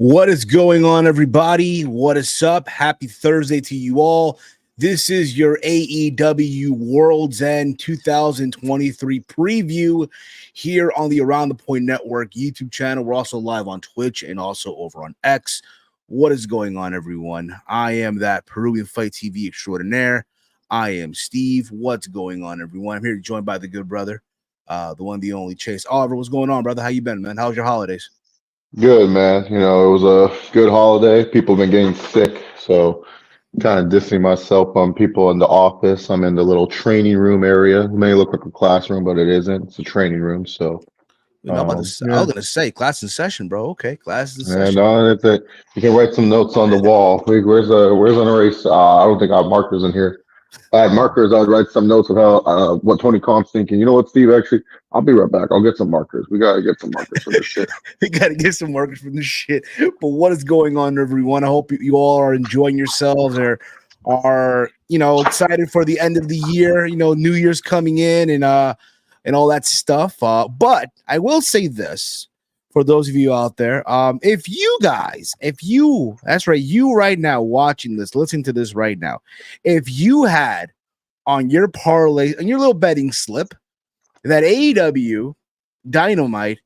What is going on, everybody? What is up? Happy Thursday to you all. This is your AEW Worlds End 2023 preview here on the Around the Point Network YouTube channel. We're also live on Twitch and also over on X. What is going on, everyone? I am that Peruvian Fight TV extraordinaire. I am Steve. What's going on, everyone? I'm here joined by the good brother, the one, the only Chase. Oliver, what's going on, brother? How you been, man? How's your holidays? Good, man. You know, it was a good holiday. People have been getting sick, so kind of distancing myself from people in the office. I'm in the little training room area. It may look like a classroom, but it isn't. It's a training room. So, I was gonna say class in session, bro. Okay, class in and session. you can write some notes on the wall. Where's an erase? I don't think I have markers in here. If I had markers, I'd write some notes of how what Tony Khan's thinking. You know what, Steve? Actually, I'll be right back. I'll get some markers. We gotta get some markers for this shit. We gotta get some markers from this shit. But what is going on, everyone? I hope you all are enjoying yourselves or are excited for the end of the year. New Year's coming in and all that stuff. But I will say this for those of you out there, if you that's right, you right now watching this, listening to this right now, if you had on your parlay, on your little betting slip, that AEW Dynamite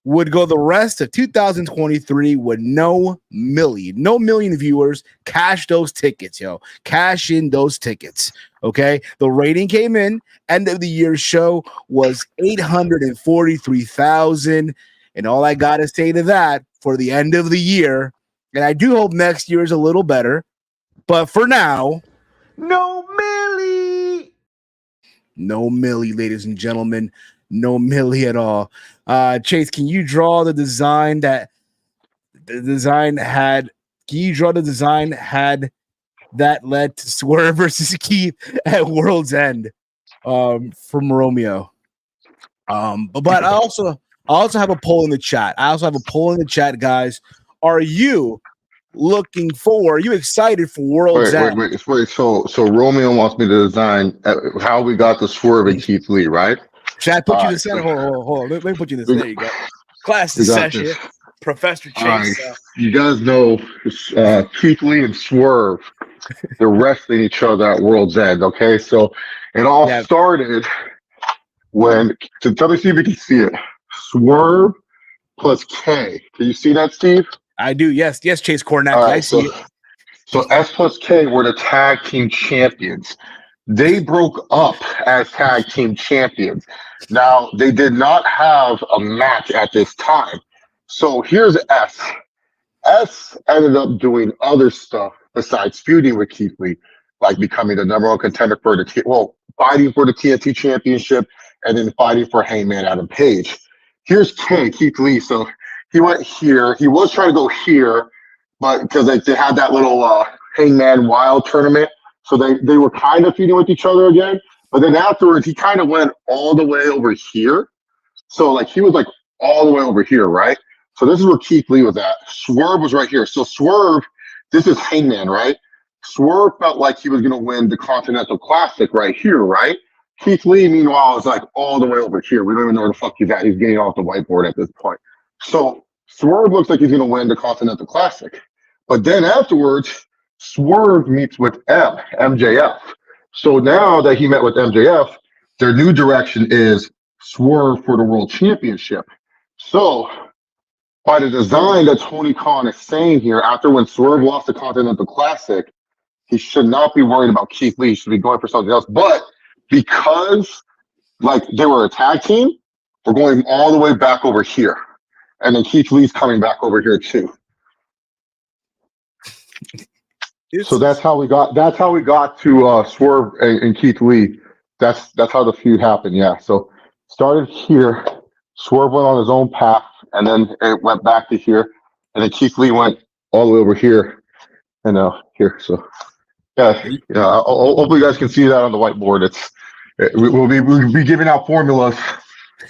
would go the rest of 2023 with no million viewers, cash those tickets, cash in those tickets. Okay, the rating came in, end of the year show was 843,000. And all I got to say to that for the end of the year, and I do hope next year is a little better, but for now, no Millie. No Millie, ladies and gentlemen. No Millie at all. Chase, can you draw the design that that led to Swerve versus Keith at World's End from Romeo? But I also have a poll in the chat. Guys. Are you looking forward? Are you excited for World's End? Wait. So Romeo wants me to design how we got the Swerve and Keith Lee, right? Should I put you in the center? Hold on. Let me put you in this. There you go. Class session. This. Professor Chase. You guys know Keith Lee and Swerve. They're wrestling each other at World's End. Okay, so it all started when. So tell me, see if you can see it. Swerve plus K. Can you see that, Steve? I do. Yes, Chase Cornett. Right, I see it. So S plus K were the tag team champions. They broke up as tag team champions. Now, they did not have a match at this time. So here's S. S ended up doing other stuff besides feuding with Keith Lee, like becoming the number one contender for fighting for the TNT championship and then fighting for Hangman Adam Page. Here's Keith Lee. So he went here. He was trying to go here, but because they had that little Hangman Wild tournament. So they were kind of feuding with each other again. But then afterwards, he kind of went all the way over here. So he was all the way over here, right? So this is where Keith Lee was at. Swerve was right here. So Swerve, this is Hangman, right? Swerve felt like he was going to win the Continental Classic right here, right? Keith Lee, meanwhile, is all the way over here. We don't even know where the fuck he's at. He's getting off the whiteboard at this point. So Swerve looks like he's going to win the Continental Classic. But then afterwards, Swerve meets with MJF. So now that he met with MJF, their new direction is Swerve for the World Championship. So by the design that Tony Khan is saying here, after when Swerve lost the Continental Classic, he should not be worried about Keith Lee. He should be going for something else. But because they were a tag team, we're going all the way back over here. And then Keith Lee's coming back over here too. So that's how we got to Swerve and Keith Lee. That's how the feud happened. Yeah. So started here. Swerve went on his own path, and then it went back to here, and then Keith Lee went all the way over here, and here. So yeah. Hopefully you guys can see that on the whiteboard. We'll be giving out formulas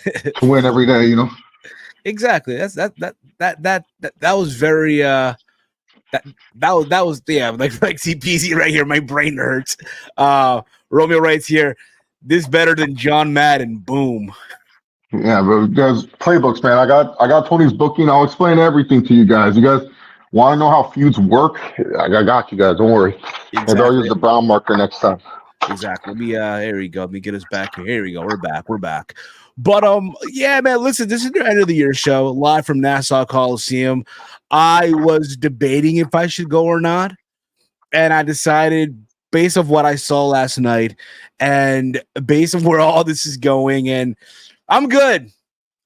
to win every day. Exactly. That was very that was like CPZ right here. My brain hurts. Romeo writes here, this better than John Madden. Boom. Yeah, but guys, playbooks, man. I got Tony's booking. I'll explain everything to you guys. You guys Want to know how feuds work? I got you guys. Don't worry. Maybe I'll use the brown marker next time. Exactly. Let me here we go. Let me get us back here. Here we go. We're back. But yeah, man, listen, this is the end of the year show, live from Nassau Coliseum. I was debating if I should go or not, and I decided based on what I saw last night and based on where all this is going, and I'm good.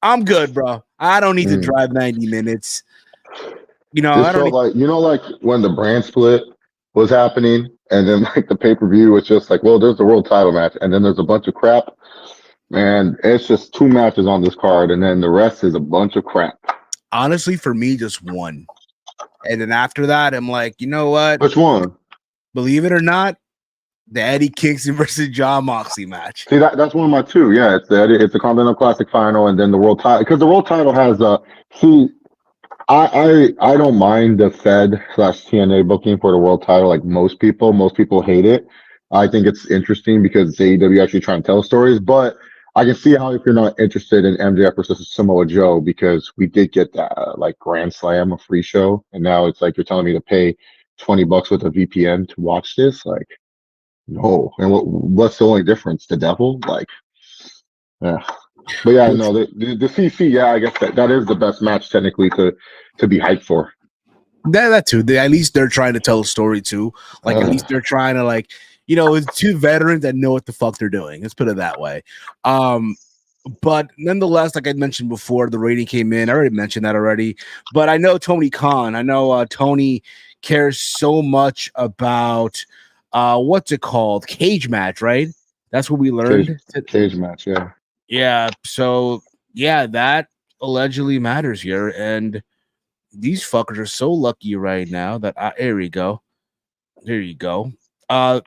I'm good, bro. I don't need to drive 90 minutes. You know, This felt like like when the brand split was happening, and then like the pay-per-view was just like, well, there's the world title match, and then there's a bunch of crap. Man, it's just 2 matches on this card, and then the rest is a bunch of crap. Honestly, for me, just one. And then after that, I'm like, you know what? Which one? Believe it or not, the Eddie Kingston versus Jon Moxley match. See, that's one of my 2. Yeah, it's the Continental Classic final, and then the world title, because the world title has I don't mind the Fed/TNA booking for the world title. Like most people hate it. I think it's interesting because AEW actually trying to tell stories, but I can see how if you're not interested in MJF versus Samoa Joe, because we did get that like Grand Slam, a free show, and now it's like you're telling me to pay $20 with a VPN to watch this. Like, no. And what's the only difference? The devil? Like, yeah. But yeah, no, the CC, yeah, I guess that is the best match technically to be hyped for. That too. At least they're trying to tell a story too. Like at least they're trying to like, you know, it's 2 veterans that know what the fuck they're doing. Let's put it that way. But nonetheless, like I mentioned before, the rating came in. I already mentioned that already. But I know Tony Khan. I know Tony cares so much about what's it called? Cage match, right? That's what we learned. Cage match, yeah. Yeah, so yeah, that allegedly matters here, and these fuckers are so lucky right now that there you go. Wow,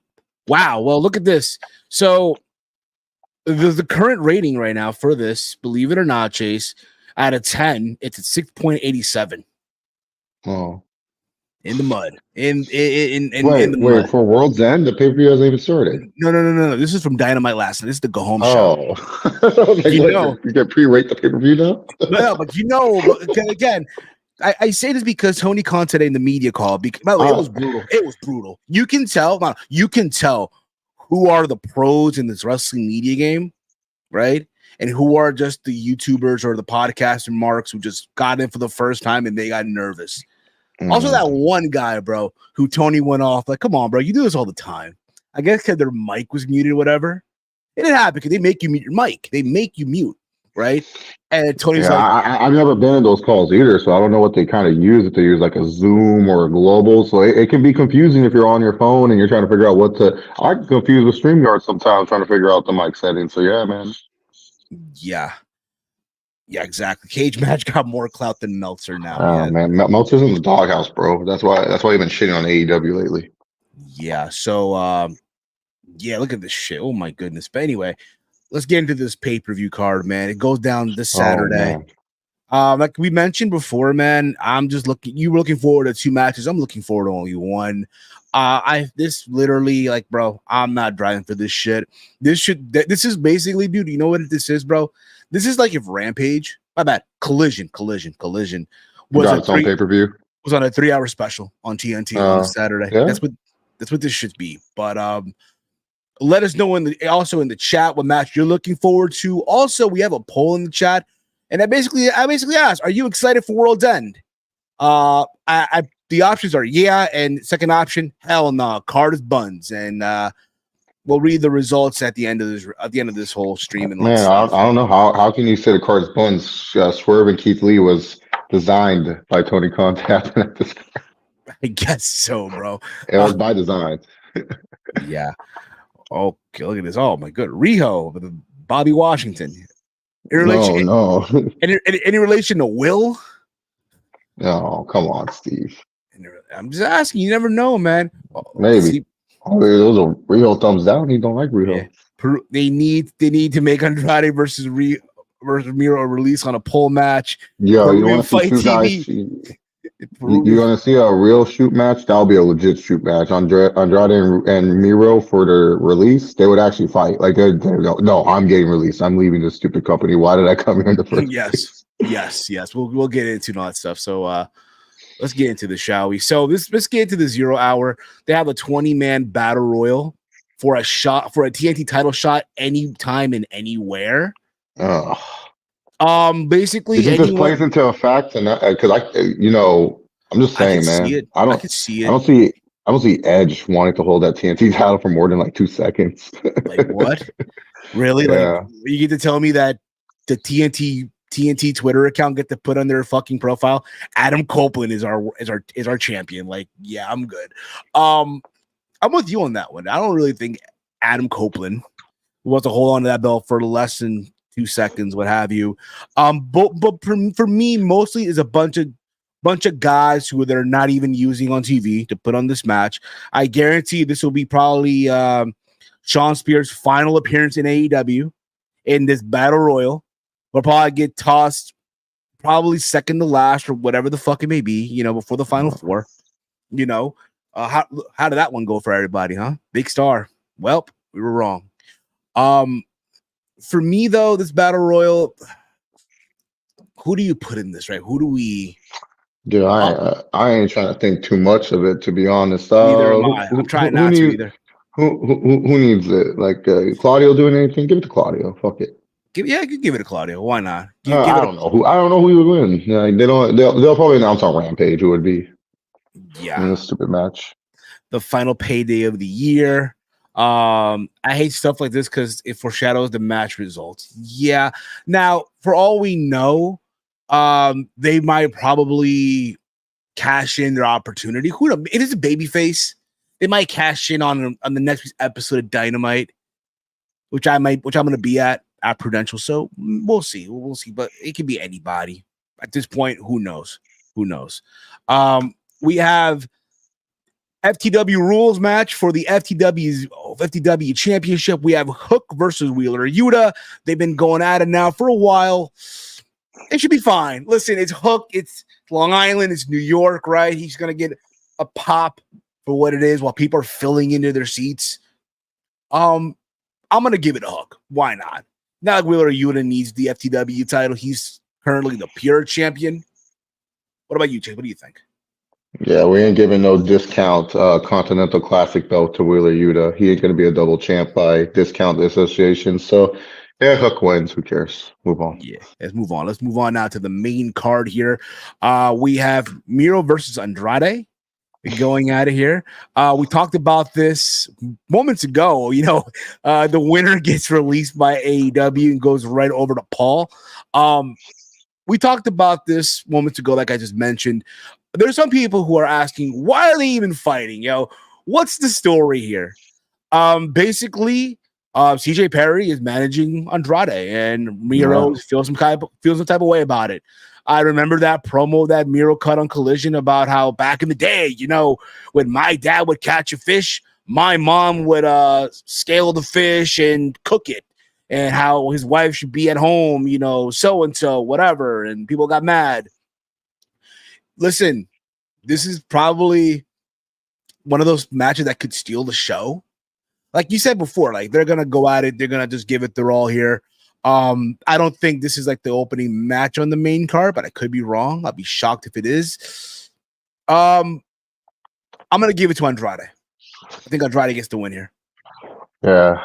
well, look at this. So the current rating right now for this, believe it or not, Chase, out of 10, it's at 6.87. Oh. In the mud. Wait, mud. For World's End, the pay-per-view hasn't even started. No. This is from Dynamite last night. This is the go-home show. Like, you can pre-rate the pay-per-view now? No, but again, I say this because Tony Khan today in the media call, it was brutal. It was brutal. You can tell who are the pros in this wrestling media game, right? And who are just the YouTubers or the podcaster marks who just got in for the first time and they got nervous. Also, that one guy, bro, who Tony went off, like, come on, bro, you do this all the time. I guess because their mic was muted or whatever. It didn't happen because they make you mute your mic. They make you mute, right? And Tony's like, I've never been in those calls either, so I don't know what they kind of use. If they use like a Zoom or a Global, so it can be confusing if you're on your phone and you're trying to figure out I get confused with StreamYard sometimes trying to figure out the mic settings. So yeah, man. Yeah, exactly. Cage match got more clout than Meltzer now. Man, Meltzer's in the doghouse, bro. That's why you've been shitting on AEW lately. Yeah. So, look at this shit. Oh my goodness. But anyway, let's get into this pay-per-view card, man. It goes down this Saturday. Like we mentioned before, man. You were looking forward to 2 matches. I'm looking forward to only one. This literally, like, bro, I'm not driving for this shit. This is basically, dude. You know what this is, bro? This is like if Rampage, my bad, Collision was its own pay-per-view. Was on a 3-hour special on TNT on Saturday. Yeah. That's what this should be. But let us know in the chat what match you're looking forward to. Also, we have a poll in the chat, and I basically asked, are you excited for World's End? The options are yeah, and second option, hell no. Card is buns, and we'll read the results at the end of this whole stream. And man, I don't know how can you say the card is buns? Swerve and Keith Lee was designed by Tony Khan to happen at this. I guess so, bro. It was by design. Yeah. Okay, look at this. Oh my good, Riho, Bobby Washington. Any relation to Will? No, come on, Steve. I'm just asking. You never know, man. Maybe. Those are real thumbs down. He don't like Riho. Yeah. They need to make Andrade versus Miro a release on a pole match. Yo, you want to see 2 guys? You want to see a real shoot match? That'll be a legit shoot match. Andrade and Miro for the release, they would actually fight. Like they go, no, I'm getting released. I'm leaving this stupid company. Why did I come here in the first place? Yes. We'll get into all that stuff. So let's get into this, shall we? So let's get into the 0 hour. They have a 20-man battle royal for a TNT title shot anytime and anywhere. Basically, You think this anyone. plays into a fact, and because I'm just saying, man. I can see it. I don't see Edge wanting to hold that TNT title for more than like 2 seconds. Like what? Really? Yeah. Like you get to tell me that the TNT Twitter account get to put on their fucking profile, Adam Copeland is our champion. Like, yeah, I'm good. I'm with you on that one. I don't really think Adam Copeland wants to hold on to that belt for less than 2 seconds, what have you. But for me, mostly is a bunch of guys who they're not even using on TV to put on this match. I guarantee this will be probably Sean Spears' final appearance in AEW in this battle royal. Will probably get tossed probably second to last or whatever the fuck it may be, before the final 4. How did that one go for everybody, huh? Big Star. Well, we were wrong. For me though, this battle royal, who do you put in this, right? Who do we? Dude, I ain't trying to think too much of it, to be honest. Neither am I. I'm trying not to either. Who needs it? Like Claudio doing anything? Give it to Claudio. Fuck it. I could give it to Claudio. Why not? I don't know who he would win. Yeah, they'll probably announce on Rampage who would be. Yeah, in a stupid match. The final payday of the year. I hate stuff like this because it foreshadows the match results. Yeah. Now, for all we know, they might probably cash in their opportunity. Who knows? It is a babyface. They might cash in on the next episode of Dynamite, which I'm going to be at Prudential. So we'll see. We'll see. But it can be anybody at this point. Who knows? We have FTW rules match for the FTW championship. We have Hook versus Wheeler Yuta. They've been going at it now for a while. It should be fine. Listen, it's Hook. It's Long Island. It's New York, right? He's going to get a pop for what it is while people are filling into their seats. I'm going to give it a Hook. Why not? Not like Wheeler Yuta needs the FTW title. He's currently the pure champion. What about you, Chase? What do you think? Yeah, we ain't giving no discount Continental Classic belt to Wheeler Yuta. He ain't going to be a double champ by discount association. So, yeah, Hook wins. Who cares? Move on. Yeah, let's move on. Let's move on now to the main card here. We have Miro versus Andrade going out of here. We talked about this moments ago. The winner gets released by AEW and goes right over to Paul. We talked about this moments ago, like I just mentioned. There's some people who are asking, why are they even fighting? What's the story here? Basically, CJ Perry is managing Andrade, and Miro feels some type of way about it. I remember that promo that Miro cut on Collision about how back in the day, when my dad would catch a fish, my mom would scale the fish and cook it, and how his wife should be at home, so and so, whatever, and people got mad. Listen, this is probably one of those matches that could steal the show. Like you said before, like they're going to go at it. They're going to just give it their all here. I don't think this is like the opening match on the main card, but I could be wrong. I'll be shocked if it is. I'm going to give it to Andrade. I think Andrade gets the win here. Yeah.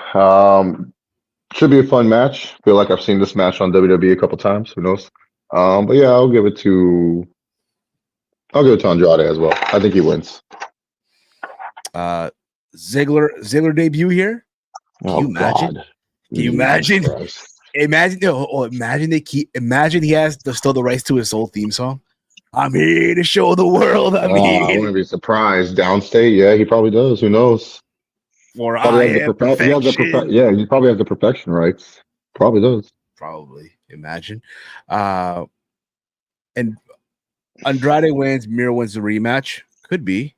Should be a fun match. Feel like I've seen this match on WWE a couple times. Who knows? But yeah, I'll give it to Andrade as well. I think he wins. Ziggler debut here. Can you imagine? God. Can you imagine? Imagine he has still the rights to his old theme song. I'm here to show the world. I wouldn't be surprised. Downstate, yeah, he probably does. Who knows? Or I am perfection. He probably has the perfection rights. Probably does. Probably. Imagine. And Andrade wins. Miro wins the rematch. Could be.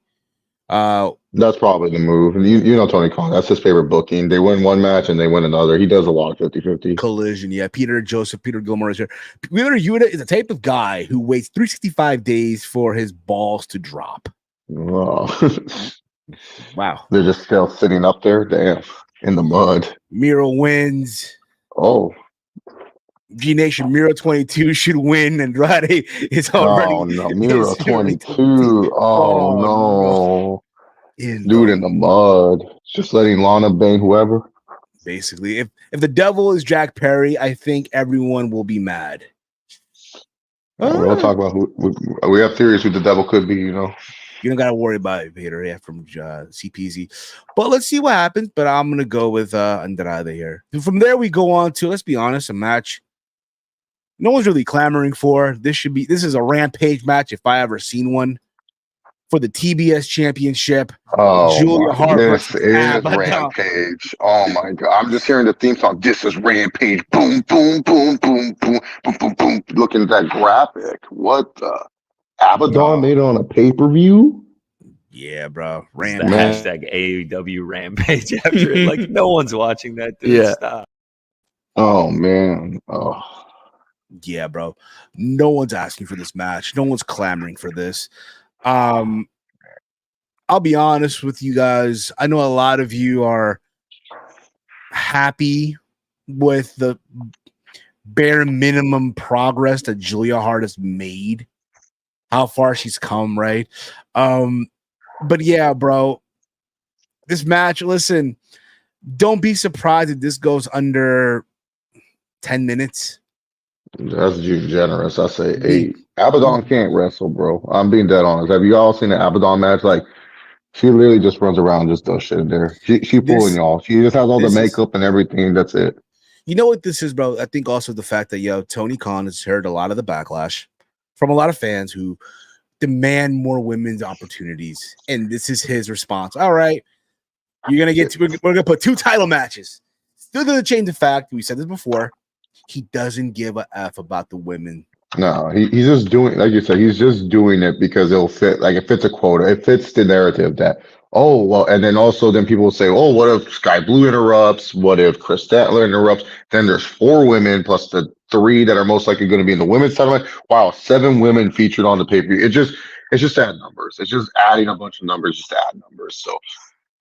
That's probably the move. And you know Tony Khan, that's his favorite booking. They win one match and they win another. He does a lot of 50-50. Collision, yeah. Peter Gilmore is here. Wheeler Yuta is the type of guy who waits 365 days for his balls to drop. Wow. Wow. They're just still sitting up there, damn, in the mud. Miro wins. Oh. G Nation Miro 22 should win. Andrade is already Oh no, Miro is already 22. Oh no. in Dude the in the mud. Just letting Lana bang whoever. basically. If the devil is Jack Perry, I think everyone will be mad. We don't talk about we have theories who the devil could be, you know. You don't gotta worry about it, Vader. Yeah, from CPZ. But let's see what happens. But I'm gonna go with Andrade here. And from there, we go on to, let's be honest, a match no one's really clamoring for. This is a Rampage match if I ever seen one, for the TBS Championship. Oh Julia my, Hart this versus is Abaddon. Rampage. Oh my god. I'm just hearing the theme song. This is Rampage. Boom, boom, boom, boom, boom, boom, boom, boom. Looking at that graphic. What the Abaddon made it on a pay-per-view? Yeah, bro. It's the Rampage. hashtag AEW Rampage after it. Like, no one's watching that, dude. Yeah. Stop. Oh man. Oh. Yeah, bro. No one's asking for this match. No one's clamoring for this. I'll be honest with you guys. I know a lot of you are happy with the bare minimum progress that Julia Hart has made, how far she's come, right? But yeah, bro, this match, listen, don't be surprised if this goes under 10 minutes. That's generous. I say 8. Abaddon can't wrestle, bro. I'm being dead honest. Have you all seen the Abaddon match? Like, she literally just runs around and just does shit in there. She fooling y'all. She just has all the makeup and everything. That's it. You know what this is, bro? I think also the fact that, Tony Khan has heard a lot of the backlash from a lot of fans who demand more women's opportunities. And this is his response. All right, we're going to put 2 title matches. Still to the change of fact, we said this before, he doesn't give a F about the women. No, he's just doing, like you said, he's just doing it because it'll fit. Like, it fits a quota. It fits the narrative that, oh, well, and then also then people will say, oh, what if Sky Blue interrupts? What if Chris Statler interrupts? Then there's 4 women plus the 3 that are most likely going to be in the women's title. Wow, 7 women featured on the pay-per-view. It's just add numbers. It's just adding a bunch of numbers just to add numbers. So,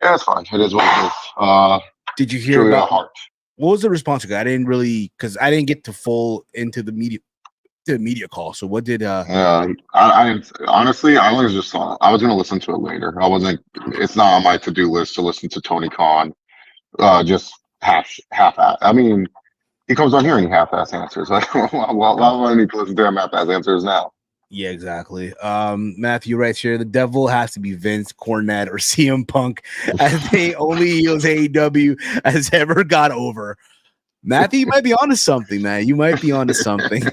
yeah, it's fine. It is what it is. Did you hear Julia about Hart? What was the response? I didn't really, because I didn't get to full into the media call. So what did I honestly, I was just I was gonna listen to it later. I wasn't. It's not on my to-do list to listen to Tony Khan. Just half. I mean, he comes on here and he half-ass answers. Like, why do I need to listen to him half-ass answers now? Yeah, exactly. Matthew writes here, the devil has to be Vince, Cornette, or CM Punk, as the only heels AEW has ever got over. Matthew, you might be onto something, man. You might be onto something.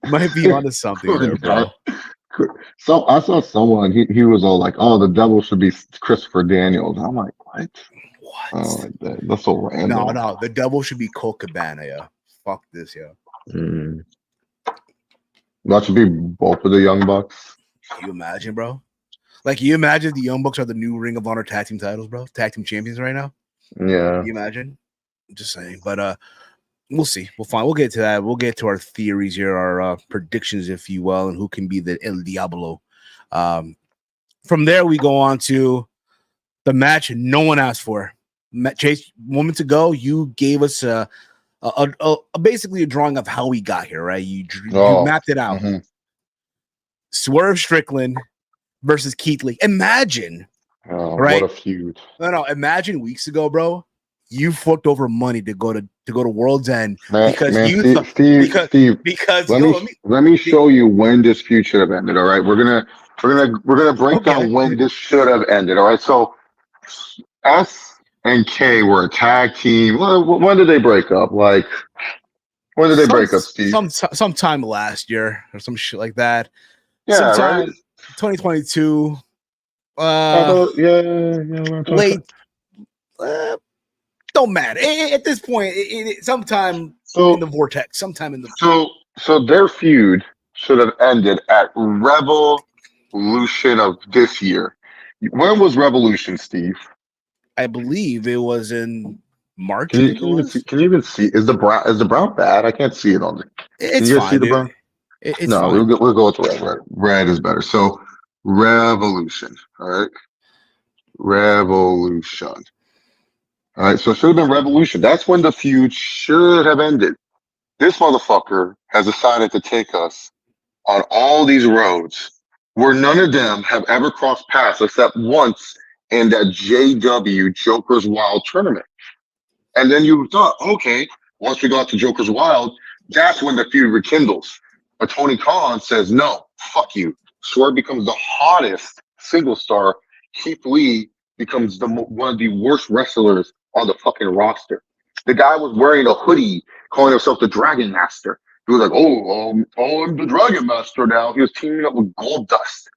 Might be onto something there, bro. So I saw someone, he was all like, oh, the devil should be Christopher Daniels. I'm like, what? Oh, that's so random. No, the devil should be Colt Cabana, yeah. Fuck this, yeah. That should be both of the Young Bucks. Can you imagine, bro? Like, you imagine the Young Bucks are the new Ring of Honor tag team titles, bro? Tag team champions right now? Yeah. Can you imagine? I'm just saying. But we'll see. We'll get to that. We'll get to our theories here, our predictions, if you will, and who can be the El Diablo. From there, we go on to the match no one asked for. Chase, moments ago, you gave us basically a drawing of how we got here, right? You mapped it out. Mm-hmm. Swerve Strickland versus Keith Lee. Imagine, right? What a feud! No. Imagine weeks ago, bro. You forked over money to go to Worlds End because let me show you when this feud should have ended. All right, we're gonna break down when this should have ended. All right, so S and K were a tag team. When did they break up? Like, when did they break up, Steve? Sometime last year or some shit like that. Yeah, sometime right? 2022. Late. Don't matter. At this point, sometime in the vortex. Sometime in the So their feud should have ended at Revolution of this year. When was Revolution, Steve? I believe it was in March. Can you even see? Is the brown bad? I can't see it on the. It's fine. See the brown? It's fine. We'll go with red. Red is better. So Revolution. All right. Revolution. All right, so it should have been Revolution. That's when the feud should have ended. This motherfucker has decided to take us on all these roads where none of them have ever crossed paths except once in that JW Joker's Wild tournament. And then you thought, okay, once we got to Joker's Wild, that's when the feud rekindles. But Tony Khan says, no, fuck you. Swerve becomes the hottest single star. Keith Lee becomes one of the worst wrestlers on the fucking roster. The guy was wearing a hoodie, calling himself the Dragon Master. He was like, I'm the Dragon Master now. He was teaming up with Gold Dust,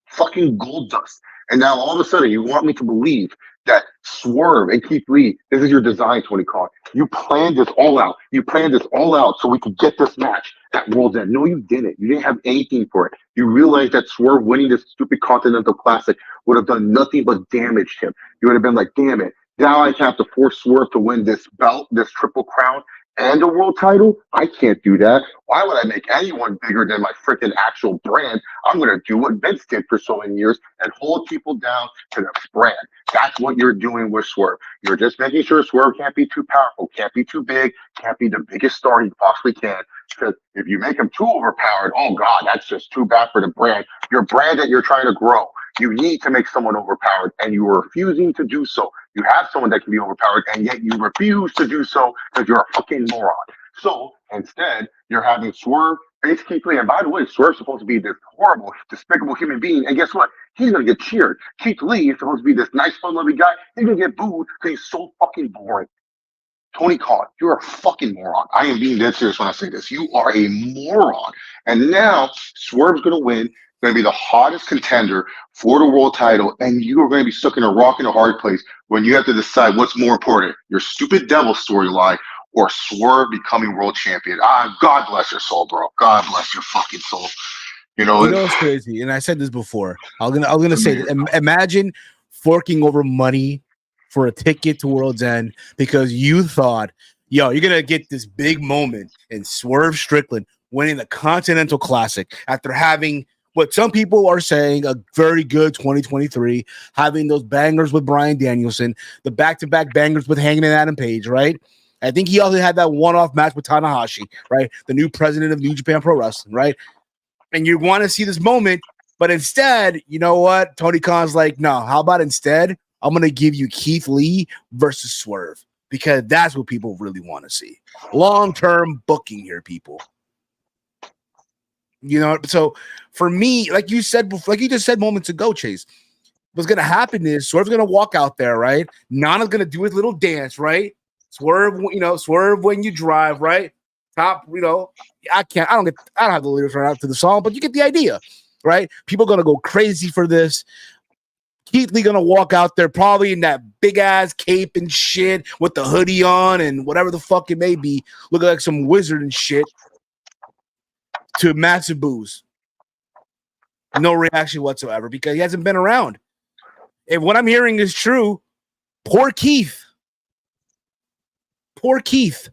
fucking Gold Dust. And now all of a sudden you want me to believe that Swerve and Keith Lee, this is your design, Tony Khan. You planned this all out. You planned this all out so we could get this match at World's End. No, you didn't. You didn't have anything for it. You realized that Swerve winning this stupid Continental Classic would have done nothing but damage him. You would have been like, damn it. Now I have to force Swerve to win this belt, this triple crown, and a world title? I can't do that. Why would I make anyone bigger than my freaking actual brand? I'm going to do what Vince did for so many years and hold people down to the brand. That's what you're doing with Swerve. You're just making sure Swerve can't be too powerful, can't be too big, can't be the biggest star he possibly can. Because if you make him too overpowered, oh God, that's just too bad for the brand. Your brand that you're trying to grow, you need to make someone overpowered, and you are refusing to do so. You have someone that can be overpowered, and yet you refuse to do so because you're a fucking moron. So instead, you're having Swerve face Keith Lee. And by the way, Swerve's supposed to be this horrible, despicable human being. And guess what? He's going to get cheered. Keith Lee is supposed to be this nice, fun-loving guy. He's going to get booed because he's so fucking boring. Tony Khan, you're a fucking moron. I am being dead serious when I say this. You are a moron. And now Swerve's going to win, going to be the hottest contender for the world title, and you are going to be stuck in a rock and a hard place when you have to decide what's more important, your stupid devil storyline or Swerve becoming world champion. God bless your soul, bro. God bless your fucking soul. You know it's crazy, and I said this before. I'm gonna say that. Imagine forking over money for a ticket to World's End because you thought, yo, you're gonna get this big moment in Swerve Strickland winning the Continental Classic after having what some people are saying a very good 2023, having those bangers with Bryan Danielson, the back-to-back bangers with Hangman and Adam Page, right? I think he also had that one-off match with Tanahashi, right? The new president of New Japan Pro Wrestling, right? And you want to see this moment, but instead, you know what? Tony Khan's like, no, how about instead, I'm going to give you Keith Lee versus Swerve because that's what people really want to see. Long-term booking here, people. You know, so for me, like you said before, like you just said moments ago, Chase, what's going to happen is Swerve's going to walk out there, right? Nana's going to do his little dance, right? Swerve, Swerve when you drive, right? Top, I don't have the lyrics right out to the song, but you get the idea, right? People are going to go crazy for this. Keith Lee going to walk out there probably in that big ass cape and shit with the hoodie on and whatever the fuck it may be, looking like some wizard and shit. To massive boos. No reaction whatsoever because he hasn't been around. If what I'm hearing is true, poor Keith. Poor Keith.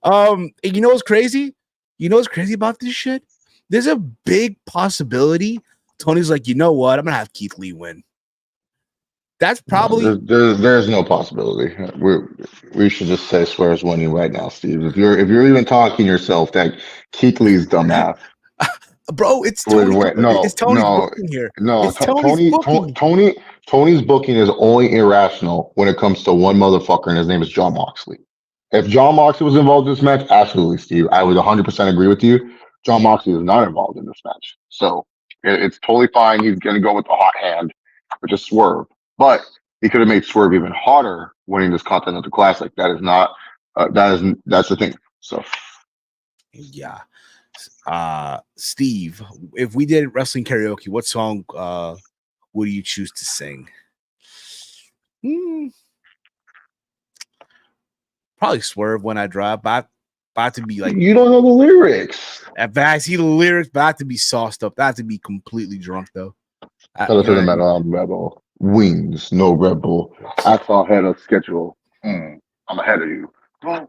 And you know what's crazy? You know what's crazy about this shit? There's a big possibility Tony's like, you know what? I'm going to have Keith Lee win. That's probably... There's no possibility. We should just say Swerve's winning right now, Steve. If you're even talking yourself that Keith Lee's dumbass. Bro, it's Tony. It's Tony's booking here. No, Tony's booking is only irrational when it comes to one motherfucker, and his name is Jon Moxley. If Jon Moxley was involved in this match, absolutely, Steve. I would 100% agree with you. Jon Moxley is not involved in this match. So it's totally fine. He's going to go with the hot hand, which is Swerve. But he could have made Swerve even hotter winning this Continental Classic. That is not, that's the thing. So, yeah. Steve, if we did wrestling karaoke, what song would you choose to sing? Probably Swerve When I Drive. About to be like, you don't know the lyrics. If I see the lyrics, about to be sauced up. That to be completely drunk though. Tell us to the metal album Rebel. Wings, no Rebel. I saw ahead of schedule. I'm ahead of you. That's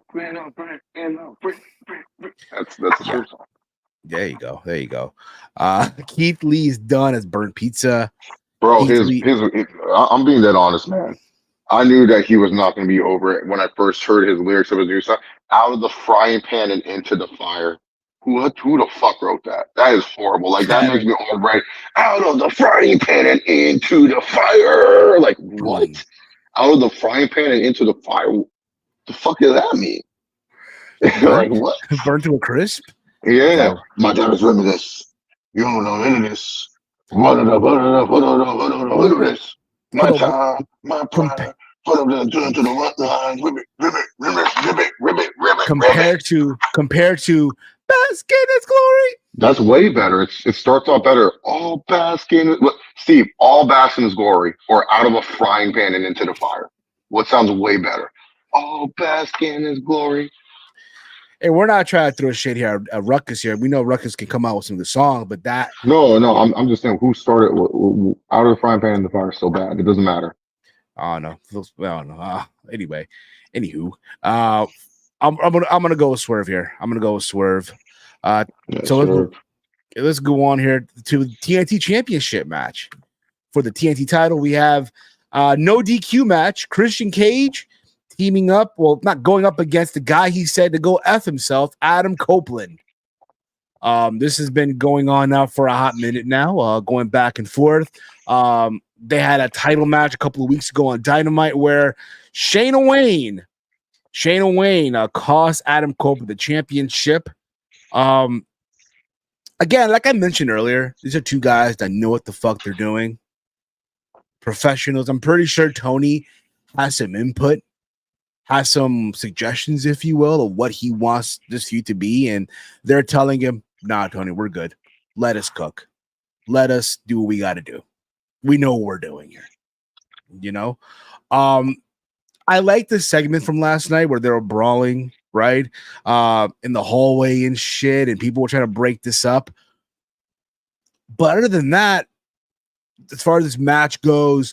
the Swerve song. There you go. Keith Lee's done as Burnt Pizza. Bro, I'm being that honest, man. I knew that he was not going to be over it when I first heard his lyrics of his new song. Out of the frying pan and into the fire. Who the fuck wrote that? That is horrible. Like that makes me all right. Out of the frying pan and into the fire. Like what? Out of the frying pan and into the fire. The fuck does that mean? Like what? Burn to a crisp? Yeah. My dad is with me this. You don't know any of this. What of this? My time, my pride. Put them to the front line. Compared to bask in its glory. That's way better. It starts off better. All bask in Steve, all bask in his glory, or out of a frying pan and into the fire. What sounds way better? All bask in his glory. Hey, we're not trying to throw shit here at Ruckus here. We know Ruckus can come out with some of the songs, but that no, I'm just saying who started out of the frying pan in the fire so bad. It doesn't matter. Oh no, I don't know. Anyway, anywho, I'm gonna go with Swerve here. I'm gonna go with Swerve. So let's go on here to the TNT Championship match. For the TNT title, we have no DQ match. Christian Cage teaming up, well, not going up against the guy he said to go F himself, Adam Copeland. This has been going on now for a hot minute now, going back and forth. They had a title match a couple of weeks ago on Dynamite where Shayna Wayne cost Adam Copeland the championship. Again, like I mentioned earlier, these are two guys that know what the fuck they're doing. Professionals. I'm pretty sure Tony has some input, has some suggestions, if you will, of what he wants this feud to be. And they're telling him, nah, Tony, we're good. Let us cook. Let us do what we got to do. We know what we're doing here. You know? I like this segment from last night where they were brawling, right? In the hallway and shit, and people were trying to break this up. But other than that, as far as this match goes,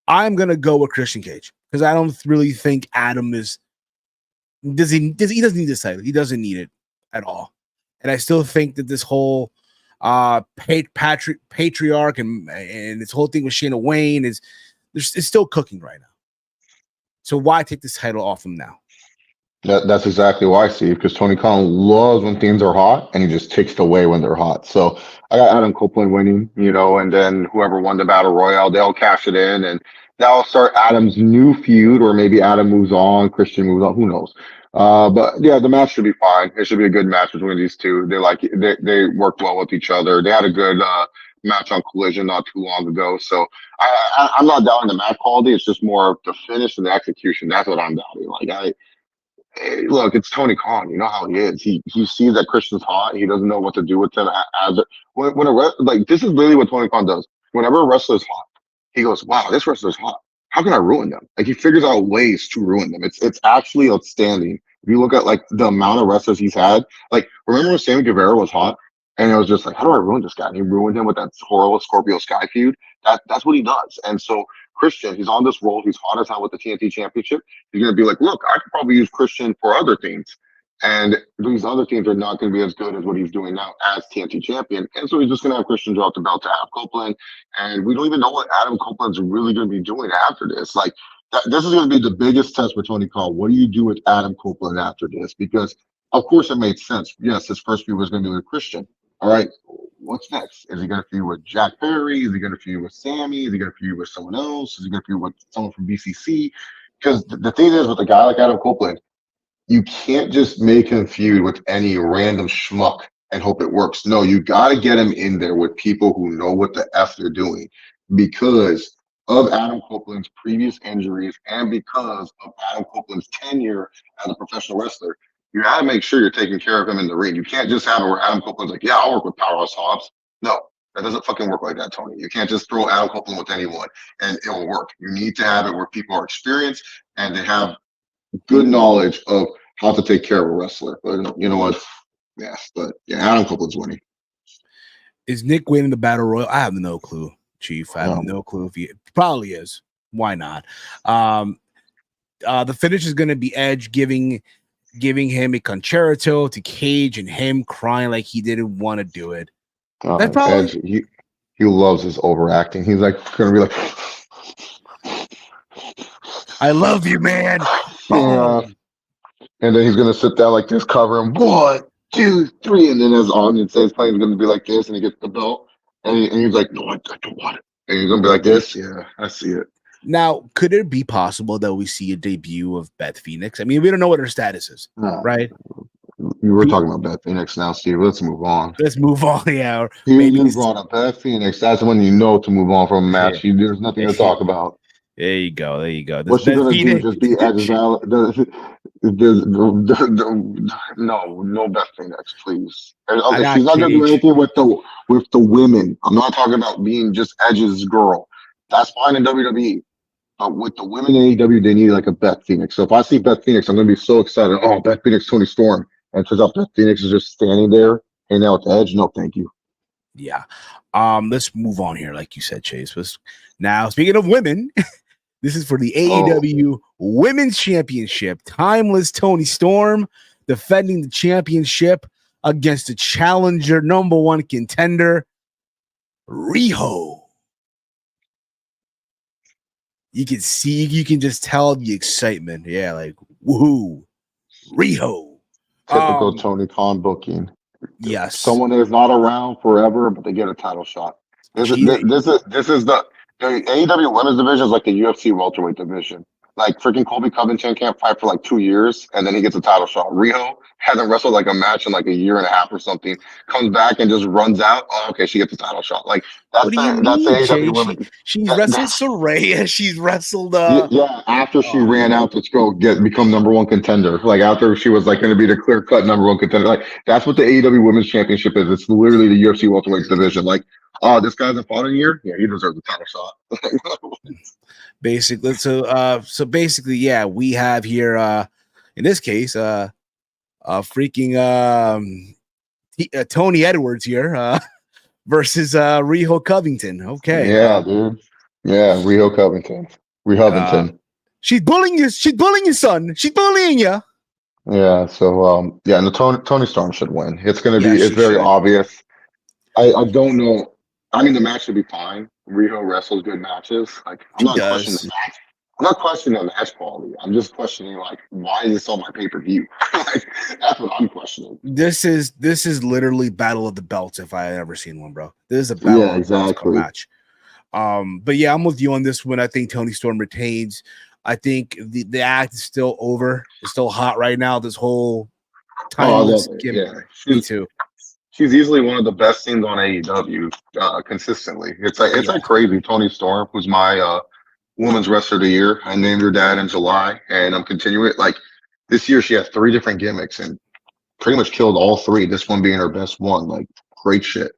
I'm gonna go with Christian Cage because I don't really think Adam he doesn't need this title. He doesn't need it at all. And I still think that this whole patriarch and this whole thing with Shayna Wayne it's still cooking right now. So why take this title off him now? That's exactly why, Steve, because Tony Khan loves when things are hot and he just takes it away when they're hot. So I got Adam Copeland winning, and then whoever won the Battle Royale, they'll cash it in and that'll start Adam's new feud, or maybe Adam moves on, Christian moves on, who knows. But yeah, the match should be fine. It should be a good match between these two. They worked well with each other. They had a good match on Collision not too long ago. So I'm not doubting the match quality. It's just more the finish and the execution. That's what I'm doubting. Look, it's Tony Khan. You know how he is. He sees that Christian's hot. He doesn't know what to do with him. This is really what Tony Khan does. Whenever a wrestler's hot, he goes, "Wow, this wrestler's hot. How can I ruin them?" Like he figures out ways to ruin them. It's actually outstanding. If you look at the amount of wrestlers he's had, remember when Sammy Guevara was hot, and it was just how do I ruin this guy? And he ruined him with that horrible Scorpio Sky feud. That's what he does. And so Christian, he's on this roll. He's hot as hell with the TNT Championship. He's going to be like, look, I could probably use Christian for other things. And these other teams are not going to be as good as what he's doing now as TNT champion. And so he's just going to have Christian drop the belt to Adam Copeland. And we don't even know what Adam Copeland's really going to be doing after this. This is going to be the biggest test for Tony Khan. What do you do with Adam Copeland after this? Because, of course, it made sense. Yes, his first feud was going to be with Christian. All right, what's next? Is he going to feud with Jack Perry? Is he going to feud with Sammy? Is he going to feud with someone else? Is he going to feud with someone from BCC? Because the thing is, with a guy like Adam Copeland, you can't just make him feud with any random schmuck and hope it works. No, you got to get him in there with people who know what the F they're doing because of Adam Copeland's previous injuries and because of Adam Copeland's tenure as a professional wrestler. You got to make sure you're taking care of him in the ring. You can't just have it where Adam Copeland's like, yeah, I'll work with Powerhouse Hobbs. No, that doesn't fucking work like that, Tony. You can't just throw Adam Copeland with anyone and it will work. You need to have it where people are experienced and they have good knowledge of how to take care of a wrestler. But you know what? Yes, but yeah, Adam Copeland's winning. Is Nick winning the Battle Royal? I have no clue, Chief. I have no clue if he probably is. Why not? The finish is going to be Edge giving him a concerto to Cage and him crying like he didn't want to do it. That's probably Edge, he loves his overacting. He's going to be like, I love you, man. Yeah. Boom. And then he's gonna sit down like this, cover him 1, 2, 3, and then as audience says playing is gonna be like this, and he gets the belt, and he's like, no, I don't want it. And he's gonna be like this. Yeah, I see it. Now, could it be possible that we see a debut of Beth Phoenix? I mean, we don't know what her status is, No, right? we were talking about Beth Phoenix now, Steve. Let's move on. Let's move on. Yeah, or You maybe brought up Beth Phoenix. That's when you know to move on from a match. There's nothing to talk about. There you go. There you go. What's she Beth gonna do? Phoenix. Just be Edge's no Beth Phoenix, please. I got She's not gonna do Cage. anything with the women. I'm not talking about being just Edge's girl. That's fine in WWE. But with the women in AEW, they need like a Beth Phoenix. So if I see Beth Phoenix, I'm gonna be so excited. Oh, Beth Phoenix, Tony Storm. And turns out Beth Phoenix is just standing there hanging out with Edge. No, thank you. Yeah. Let's move on here, like you said, Chase. Now, speaking of women, this is for the AEW Women's Championship. Timeless Tony Storm defending the championship against the challenger #1 contender, Riho. You can just tell the excitement. Yeah, like woohoo, Riho. Typical Tony Khan booking. Yes. Someone that is not around forever, but they get a title shot. This is the AEW women's division is like the UFC welterweight division. Like freaking Colby Covington can't fight for like 2 years, and then he gets a title shot. Riho hasn't wrestled like a match in like a year and a half or something. Comes back and just runs out. Oh, okay, she gets a title shot. Like that's what do you that's mean, AEW women. She's wrestled Soraya. She's wrestled. Yeah, after she ran out to go become #1 contender. Like after she was like going to be the clear cut #1 contender. Like that's what the AEW Women's Championship is. It's literally the UFC welterweight division. Like, oh, this guy hasn't fought in a year. Yeah, he deserves a title shot. Basically, so basically, yeah, we have here in this case freaking Tony Edwards here versus Riho Covington. Okay. Yeah, dude. Yeah, Riho Covington. She's bullying you. She's bullying your son. She's bullying you. Yeah, so and the Tony Storm should win. It's gonna be it's very should. obvious. I don't know. I mean the match should be fine. Riho wrestles good matches. Like I'm not questioning the match. I'm not questioning the match quality. I'm just questioning like why is this on my pay-per-view? Like, that's what I'm questioning. This is literally Battle of the Belts if I had ever seen one, bro. This is a Battle of the Belts match. But yeah, I'm with you on this one. I think Tony Storm retains. I think the act is still over. It's still hot right now. This whole time. Me too. She's easily one of the best teams on AEW consistently. It's like crazy. Tony Storm, who's my women's wrestler of the year. I named her dad in July, and I'm continuing it. Like this year, she had 3 different gimmicks and pretty much killed all 3. This one being her best one. Like great shit.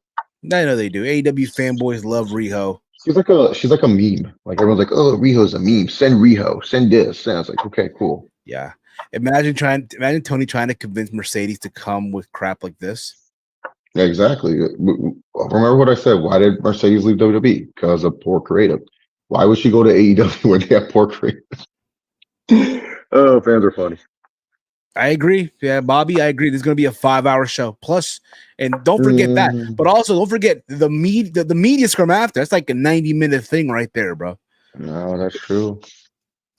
I know they do. AEW fanboys love Riho. She's like a meme. Like everyone's like, oh, Riho's a meme. Send Riho. Send this. And I was like, okay, cool. Yeah. Imagine Tony trying to convince Mercedes to come with crap like this. Yeah, exactly. Remember what I said. Why did Mercedes leave WWE? Because of poor creative. Why would she go to AEW where they have poor creative? Oh, fans are funny. I agree. Yeah, Bobby, I agree. There's going to be a 5-hour show. Plus, and don't forget that. But also, don't forget the media scrum after. That's like a 90-minute thing right there, bro. No, that's true.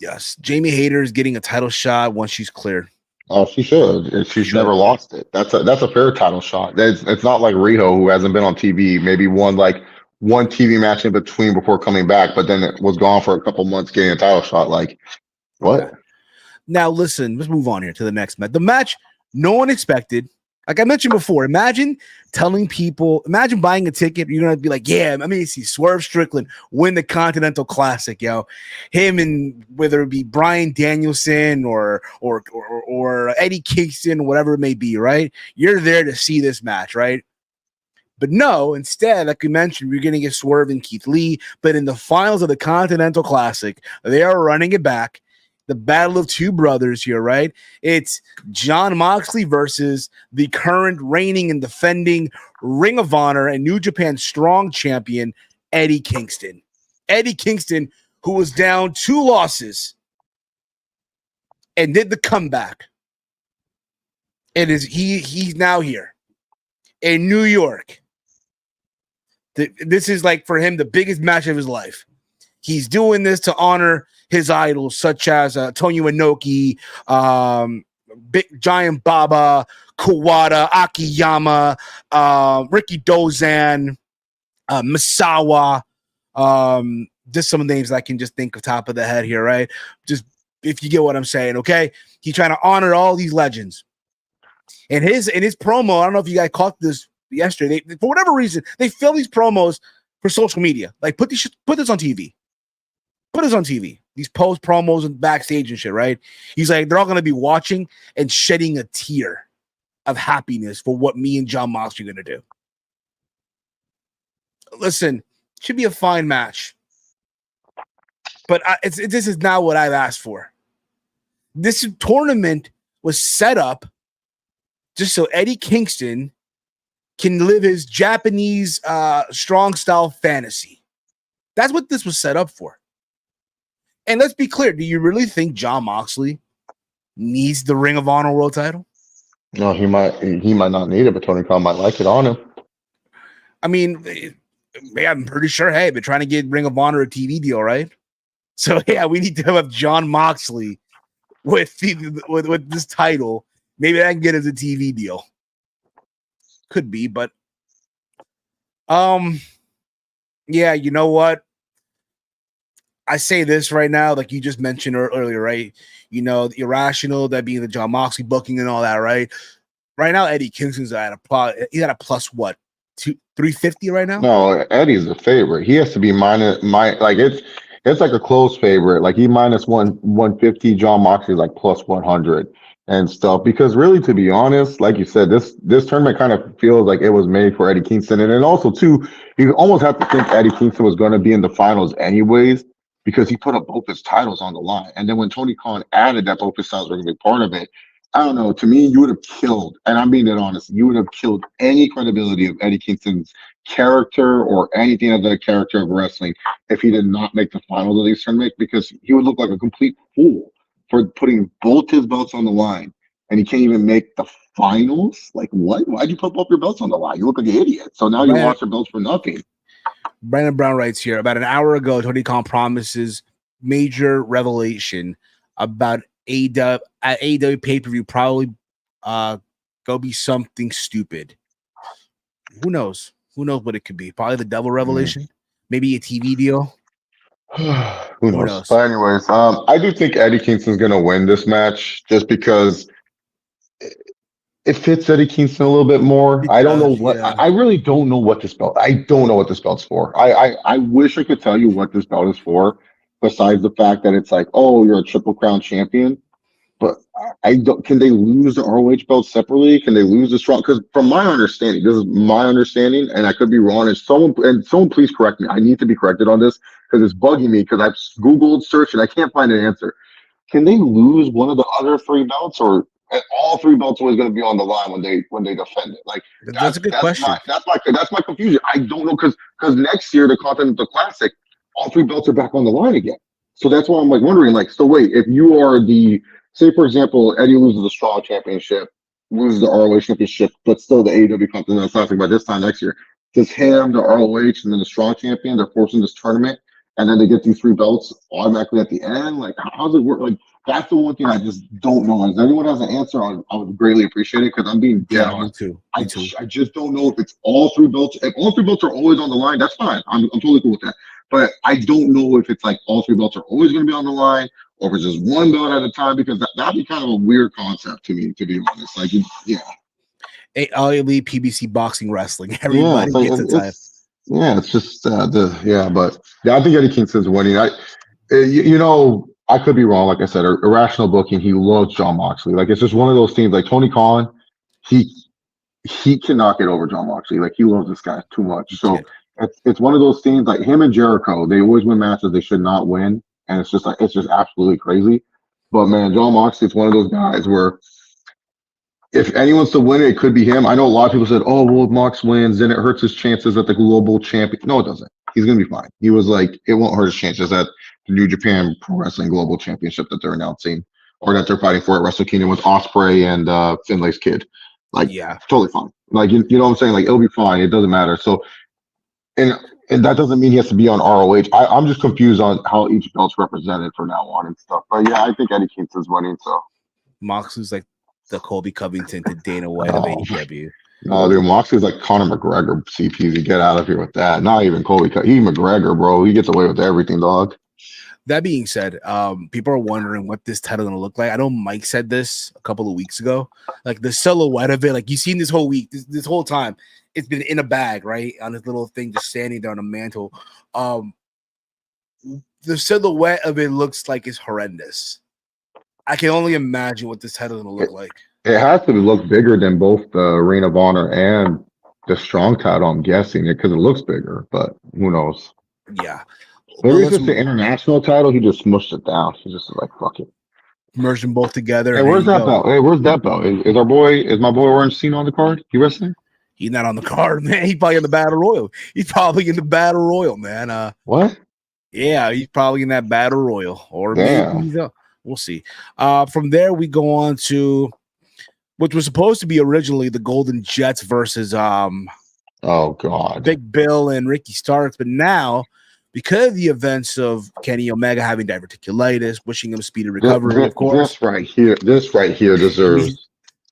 Yes. Jamie Hayter is getting a title shot once she's cleared. Oh, she should. She's never lost it. That's a fair title shot. It's not like Riho, who hasn't been on TV, maybe won like one TV match in between before coming back, but then it was gone for a couple months getting a title shot. Like, what? Okay. Now, listen, let's move on here to the next match. The match no one expected. Like I mentioned before, imagine buying a ticket. You're going to be like, yeah, I mean, see Swerve Strickland win the Continental Classic, yo. Him and whether it be Bryan Danielson or Eddie Kingston, whatever it may be, right? You're there to see this match, right? But no, instead, like we mentioned, we're going to get Swerve and Keith Lee. But in the finals of the Continental Classic, they are running it back. The battle of two brothers here, right? It's Jon Moxley versus the current reigning and defending Ring of Honor and New Japan Strong Champion, Eddie Kingston. Eddie Kingston, who was down 2 losses and did the comeback. He's now here in New York. This is like for him the biggest match of his life. He's doing this to honor his idols, such as Tonya Inoki, Big Giant Baba, Kawada, Akiyama, Ricky Dozan, Misawa. Just some names I can just think of top of the head here, right? Just if you get what I'm saying, okay? He's trying to honor all these legends. And in his promo, I don't know if you guys caught this yesterday. For whatever reason, they film these promos for social media. Like put this on TV. Put this on TV. These post promos and backstage and shit, right? He's like, they're all gonna be watching and shedding a tear of happiness for what me and John Moxley are gonna do. Listen, should be a fine match. But this is not what I've asked for. This tournament was set up just so Eddie Kingston can live his Japanese strong style fantasy. That's what this was set up for. And let's be clear, do you really think John Moxley needs the Ring of Honor World title? No, he might not need it, but Tony Khan might like it on him. I mean, yeah, I'm pretty sure, hey, they're trying to get Ring of Honor a TV deal, right? So yeah, we need to have John Moxley with this title. Maybe that can get us a TV deal. Could be, but yeah, you know what? I say this right now, like you just mentioned earlier, right? You know, the Irrational, that being the John Moxley booking and all that, right? Right now, Eddie Kingston's at a plus what? 350 right now? No, Eddie's a favorite. He has to be it's like a close favorite. Like he minus 150, John Moxley's like plus 100 and stuff. Because really, to be honest, like you said, this tournament kind of feels like it was made for Eddie Kingston. And then also too, you almost have to think Eddie Kingston was going to be in the finals anyways, because he put up both his titles on the line. And then when Tony Khan added that both his titles were going to be part of it, I don't know, to me, you would have killed, and I'm being that honest, you would have killed any credibility of Eddie Kingston's character or anything of the character of wrestling if he did not make the finals of these tournament, because he would look like a complete fool for putting both his belts on the line, and he can't even make the finals. Like, what? Why'd you put both your belts on the line? You look like an idiot. So now you lost your belts for nothing. Brandon Brown writes here, about an hour ago, Tony Khan promises major revelation about AEW at AEW pay-per-view, probably go be something stupid. Who knows? Who knows what it could be? Probably the double revelation, maybe a TV deal. Who knows? But anyways, I do think Eddie Kingston's gonna win this match just because it fits Eddie Kingston a little bit more. I don't know what I really don't know what this belt. I don't know what this belt's for. I wish I could tell you what this belt is for, besides the fact that it's like, oh, you're a Triple Crown champion. But I don't. Can they lose the ROH belt separately? Can they lose the strong? Because from my understanding, this is my understanding, and I could be wrong. And someone please correct me. I need to be corrected on this because it's bugging me. Because I've Googled, searched, and I can't find an answer. Can they lose one of the other three belts, or all three belts always going to be on the line when they defend it? Like that's a good question. That's my confusion. I don't know because next year the Continental Classic, all three belts are back on the line again. So that's why I'm like wondering. Like, so wait, if you are the say, for example, Eddie loses the Strong Championship, loses the ROH Championship, but still the AEW Continental Classic by this time next year. Does him, the ROH, and then the Strong Champion, they're forcing this tournament, and then they get these three belts automatically at the end? Like, how does it work? Like, that's the one thing I just don't know. If anyone has an answer, I would greatly appreciate it because I'm being dead on. Me too. I just don't know if it's all three belts. If all three belts are always on the line, that's fine. I'm totally cool with that. But I don't know if it's like all three belts are always going to be on the line, or if it's just one belt at a time, because that'd be kind of a weird concept to me, to be honest. Like, yeah. AEW PBC boxing wrestling. Everybody gets a time. Yeah, it's just but I think Eddie Kingston's winning. I could be wrong. Like I said, irrational booking. He loves John Moxley. Like, it's just one of those things. Like Tony Khan, he cannot get over John Moxley. Like, he loves this guy too much. So it's one of those things. Like him and Jericho, they always win matches they should not win. And it's just absolutely crazy. But man, John Moxley is one of those guys where if anyone's to win it could be him. I know a lot of people said, oh, well, if Mox wins, then it hurts his chances at the global champion. No, it doesn't. He's going to be fine. He was like, it won't hurt his chances at the New Japan Pro Wrestling Global Championship that they're announcing, or that they're fighting for at Wrestle Kingdom with Ospreay and Finlay's kid. Like, totally fine. Like, you know what I'm saying? Like, it'll be fine. It doesn't matter. So, and And that doesn't mean he has to be on ROH. I'm just confused on how each belt's represented from now on and stuff. But yeah, I think Eddie Kingston's winning. So Moxley's like the Colby Covington to Dana White of Oh. AEW. no, dude, Moxley's like Conor McGregor. CPZ, get out of here with that. Not even Colby. He McGregor, bro. He gets away with everything, dog. That being said, people are wondering what this title gonna look like. I know Mike said this a couple of weeks ago. Like the silhouette of it, like you've seen this whole week, this whole time, it's been in a bag, right? On this little thing just standing there on a mantle. The silhouette of it looks like it's horrendous. I can only imagine what this title is gonna look like. It has to look bigger than both the Ring of Honor and the Strong title, I'm guessing, because it looks bigger, but who knows? Yeah. Maybe it's just the international title. He just smushed it down. He's just like, fuck it. Merge them both together. Hey, where's that belt? Hey, where's that belt? Is my boy Orange Cena on the card? You wrestling? He's not on the card, man. He's probably in the Battle Royal. He's probably in the Battle Royal, man. What? Yeah, he's probably in that Battle Royal. Or Damn. maybe he's up. We'll see. From there, we go on to which was supposed to be originally the Golden Jets versus oh god, Big Bill and Ricky Starks, but now because of the events of Kenny Omega having diverticulitis, wishing him speedy recovery, of course. This right here deserves.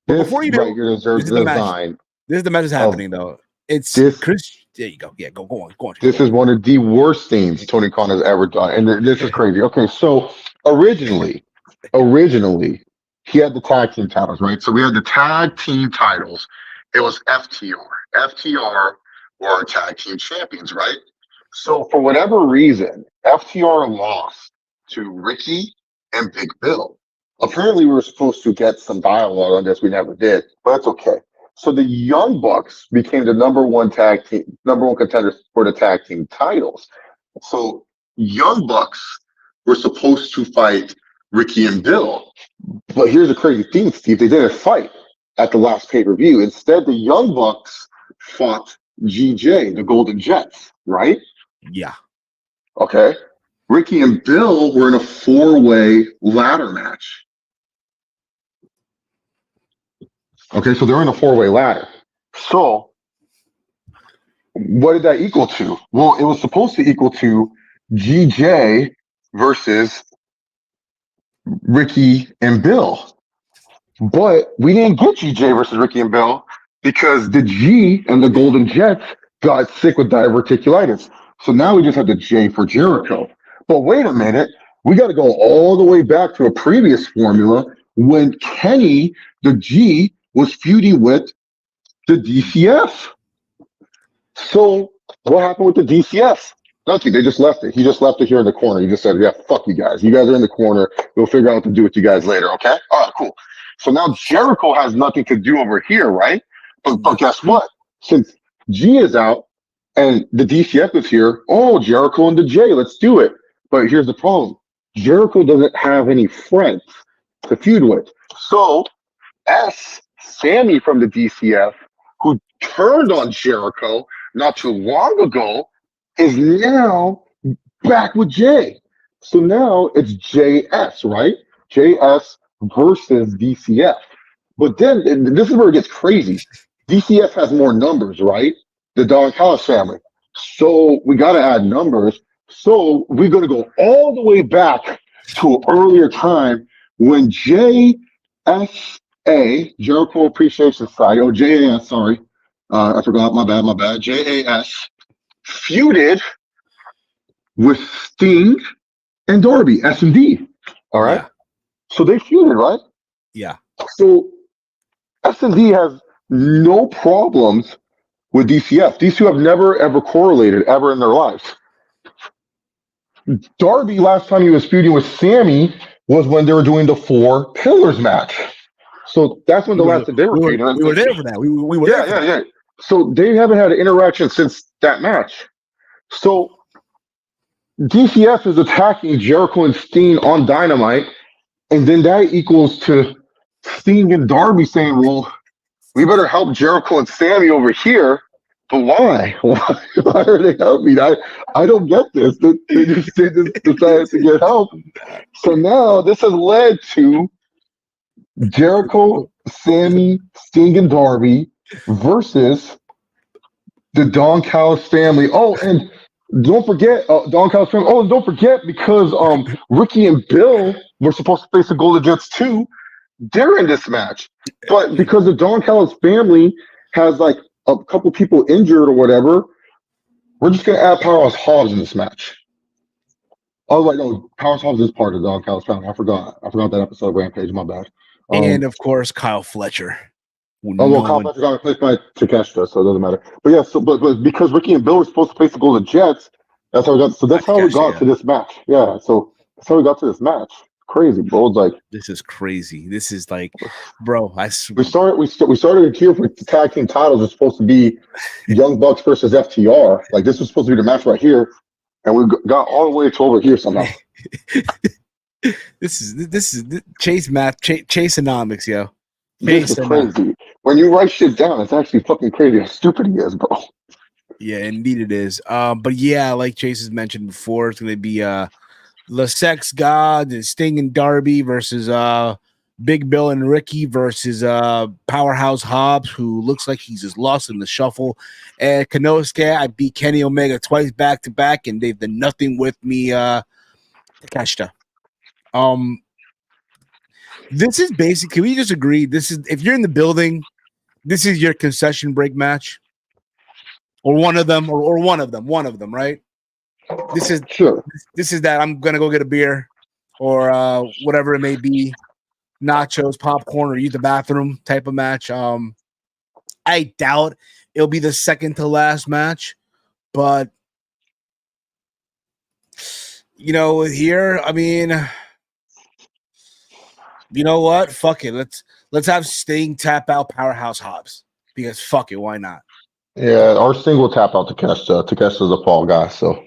Before you do, deserves the design. This is the match is happening though. It's Chris. There you go. Yeah, go on. This is one of the worst things Tony Khan has ever done, and this is crazy. Okay, so originally, he had the tag team titles, right? So we had the tag team titles. It was FTR. FTR were tag team champions, right? So for whatever reason, FTR lost to Ricky and Big Bill. Apparently, we were supposed to get some dialogue on this. We never did, but that's okay. So the Young Bucks became the number one contenders for the tag team titles. So Young Bucks were supposed to fight Ricky and Bill. But here's the crazy thing, Steve. They didn't fight at the last pay-per-view. Instead, the Young Bucks fought GJ, the Golden Jets, right? Yeah. Okay. Ricky and Bill were in a 4-way ladder match. Okay, so they're in a 4-way ladder. So what did that equal to? Well, it was supposed to equal to GJ versus Ricky and Bill. But we didn't get GJ versus Ricky and Bill because the G and the Golden Jets got sick with diverticulitis. So now we just have the J for Jericho. But wait a minute. We got to go all the way back to a previous formula when Kenny, the G, was feuding with the DCF. So what happened with the DCF? Nothing. They just left it. He just left it here in the corner. He just said, yeah, fuck you guys. You guys are in the corner. We'll figure out what to do with you guys later, okay? All right, cool. So now Jericho has nothing to do over here, right? But guess what? Since G is out and the DCF is here, Jericho and the J, let's do it. But here's the problem. Jericho doesn't have any friends to feud with. So Sammy from the DCF, who turned on Jericho not too long ago, is now back with Jay. So now it's JS, right? JS versus DCF. But then this is where it gets crazy. DCF has more numbers, right? The Don Callis family. So we got to add numbers. So we're going to go all the way back to an earlier time when JSA, Jericho Appreciation Society, JAS, sorry. I forgot, my bad. JAS feuded with Sting and Darby, S&D. All right? Yeah. So they feuded, right? Yeah. So S&D has no problems with DCF. These two have never, ever correlated ever in their lives. Darby, last time he was feuding with Sammy was when they were doing the 4 Pillars match. So that's when the last time they were feuding. We were there for that. We were there. Yeah. So they haven't had an interaction since that match. So DCF is attacking Jericho and Steen on Dynamite, and then that equals to Steen and Darby saying, well, we better help Jericho and Sammy over here. But why? Why are they helping? I don't get this. They just decided to get help. So now this has led to Jericho, Sammy, Sting, and Darby versus the Don Callis family. Oh, and Don't forget, Don Callis family. Oh, and don't forget because Ricky and Bill were supposed to face the Golden Jets too. They're in this match, but because the Don Callis family has like a couple people injured or whatever, we're just gonna add Powerhouse Hobbs in this match. Oh, wait, no, Powerhouse Hobbs is part of the Don Callis family. I forgot that episode of Rampage. My bad. And of course, Kyle Fletcher. Kyle Fletcher got replaced by Takeshita, so it doesn't matter. But yeah, but because Ricky and Bill were supposed to face the Golden Jets, that's how we got. So that's how we got to this match. Yeah, so that's how we got to this match. Crazy, bro. It's like this is crazy. This is like, bro. We started here for the tag team titles. It's supposed to be Young Bucks versus FTR. Like this was supposed to be the match right here, and we got all the way to over here somehow. This is Chase math, Chaseonomics, yo. This is crazy. When you write shit down, it's actually fucking crazy how stupid he is, bro. Yeah, indeed it is. But yeah, like Chase has mentioned before, it's gonna be the Sex Gods and Sting and Darby versus Big Bill and Ricky versus Powerhouse Hobbs, who looks like he's just lost in the shuffle. And Kanosuke, I beat Kenny Omega twice back to back, and they've done nothing with me. Takeshita. This is basically, we just agree. This is, if you're in the building, this is your concession break match, or one of them, or one of them, right? This is sure. This is that I'm gonna go get a beer, or whatever it may be, nachos, popcorn, or use the bathroom type of match. I doubt it'll be the second to last match, but you know, here, I mean, you know what? Fuck it. Let's have Sting tap out Powerhouse Hobbs, because fuck it, why not? Yeah, our Sting will tap out Takeshita. Takeshita's a fall guy, so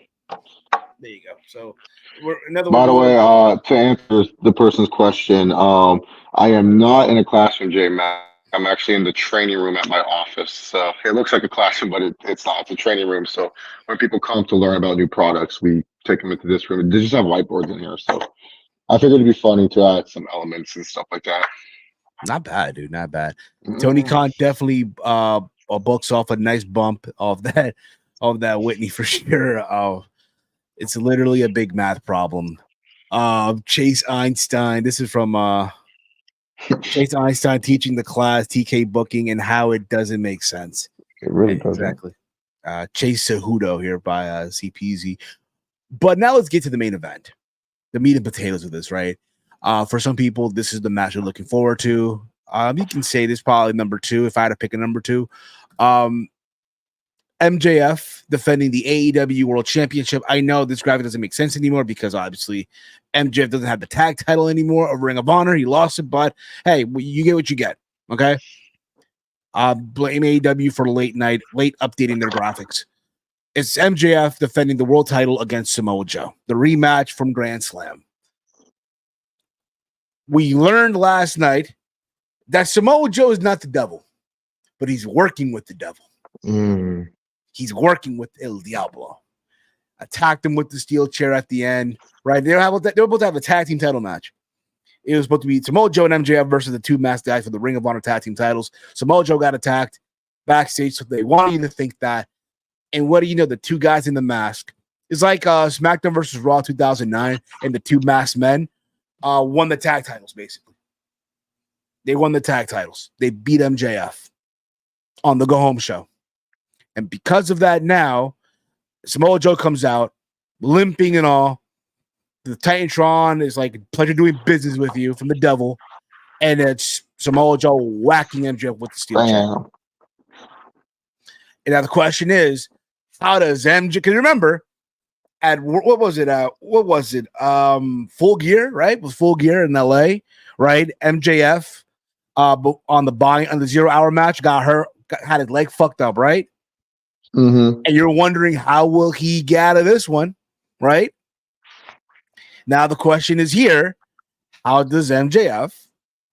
there you go. So another. By the way, to answer the person's question, I am not in a classroom, J Mac. I'm actually in the training room at my office. So it looks like a classroom, but it's not. It's a training room. So when people come to learn about new products, we take them into this room. They just have whiteboards in here. So I figured it'd be funny to add some elements and stuff like that. Not bad, dude. Not bad. Tony Khan definitely books off a nice bump of that Whitney for sure. It's literally a big math problem. Chase Einstein. This is from Chase Einstein teaching the class TK booking and how it doesn't make sense. It really doesn't. Exactly. Chase Cejudo here by CPZ. But now let's get to the main event. The meat and potatoes of this, right? For some people, this is the match they're looking forward to. You can say this probably number 2 if I had to pick a number 2. MJF defending the AEW World Championship. I know this graphic doesn't make sense anymore because obviously MJF doesn't have the tag title anymore of Ring of Honor. He lost it, but hey, you get what you get. Okay. Blame AEW for late updating their graphics. It's MJF defending the world title against Samoa Joe, the rematch from Grand Slam. We learned last night that Samoa Joe is not the devil, but he's working with the devil. He's working with El Diablo. Attacked him with the steel chair at the end, right? They were supposed to have a tag team title match. It was supposed to be Samoa Joe and MJF versus the two masked guys for the Ring of Honor tag team titles. Samoa Joe got attacked backstage, so they want you to think that. And what do you know? The two guys in the mask. It's like SmackDown versus Raw 2009, and the two masked men won the tag titles, basically. They won the tag titles. They beat MJF on the Go Home show. And because of that, now Samoa Joe comes out limping and all. The Titantron is like, pleasure doing business with you from the devil. And it's Samoa Joe whacking MJF with the steel chair. And now the question is, how does MJ, because remember, at what was it? Full Gear, right? With Full Gear in LA, right? MJF on the 0 hour match had his leg fucked up, right? Mm-hmm. And you're wondering, how will he get out of this one, right? Now the question is here, how does MJF,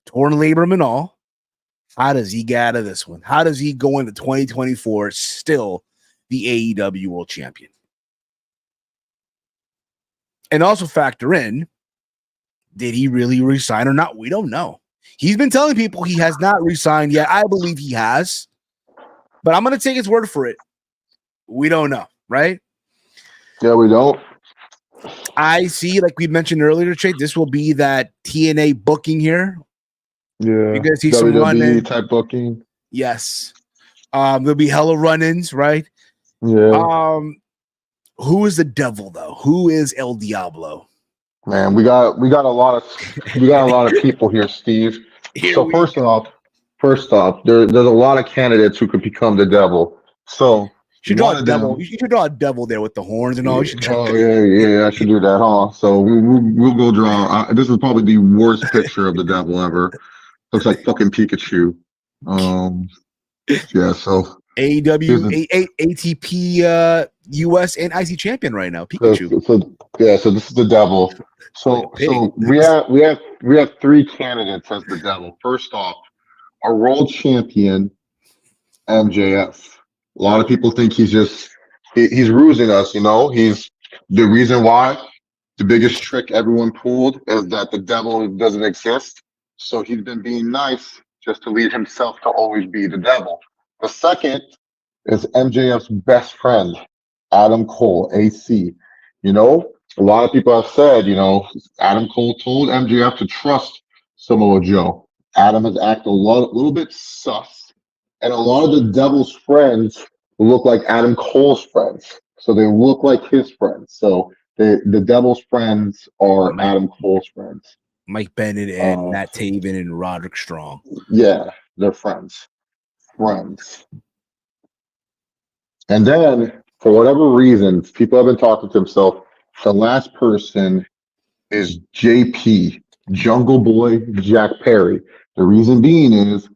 torn labrum and all, how does he get out of this one? How does he go into 2024 still the AEW World Champion? And also factor in, did he really resign or not? We don't know. He's been telling people he has not resigned yet. I believe he has, but I'm going to take his word for it. We don't know, right? Yeah, we don't. I see, like we mentioned earlier, Trey, this will be that TNA booking here. Yeah, You're gonna see some WWE run-in. type booking. Yes. There'll be hella run-ins, right? Yeah, Who is the devil though? Who is El Diablo? man, we got a lot of people here, Steve. Here So we go. first off, there's a lot of candidates who could become the devil. So You should draw one a of devil. them. You should draw a devil there with the horns and all. You should Oh yeah, I should do that, huh? So we'll go draw. This is probably the worst picture of the devil ever. Looks like fucking Pikachu. Um, yeah. So here's AEW, the ATP, US and IC champion right now, so, Pikachu. so this is the devil. Like a So pig. we have three candidates as the devil. First off, our world champion MJF. A lot of people think he's rusing us. You know, he's the reason why. The biggest trick everyone pulled is that the devil doesn't exist. So he's been being nice just to lead himself to always be the devil. The second is MJF's best friend, Adam Cole, AC. You know, a lot of people have said, Adam Cole told MJF to trust Samoa Joe. Adam has acted little bit sus, and a lot of the devil's friends look like Adam Cole's friends. So they look like his friends. So the devil's friends are Mike, Adam Cole's friends. Mike Bennett and Uh, Matt Taven and Roderick Strong. yeah, they're friends. Friends. And then, for whatever reason, people have been talking to himself. The last person is JP, Jungle Boy Jack Perry. The reason being is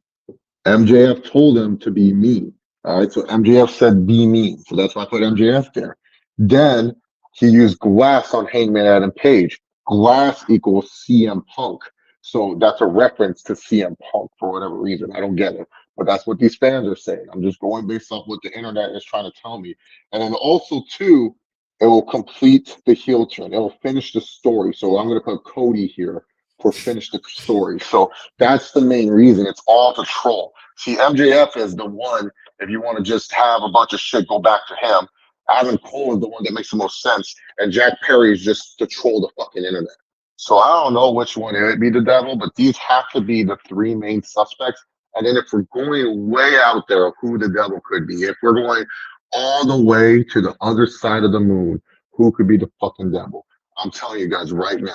MJF told him to be mean. All right, so MJF said be mean. So that's why I put MJF there. Then he used glass on Hangman Adam Page. Glass equals CM Punk. So that's a reference to CM Punk for whatever reason. I don't get it. But that's what these fans are saying. I'm just going based off what the internet is trying to tell me. And then also, too, it will complete the heel turn. It will finish the story. So I'm going to put Cody here for finish the story. So that's the main reason. It's all to troll. See, MJF is the one, if you want to just have a bunch of shit, go back to him. Adam Cole is the one that makes the most sense. And Jack Perry is just to troll the fucking internet. So I don't know which one it would be the devil, but these have to be the three main suspects. And then if we're going way out there of who the devil could be, if we're going all the way to the other side of the moon, who could be the fucking devil? I'm telling you guys right now.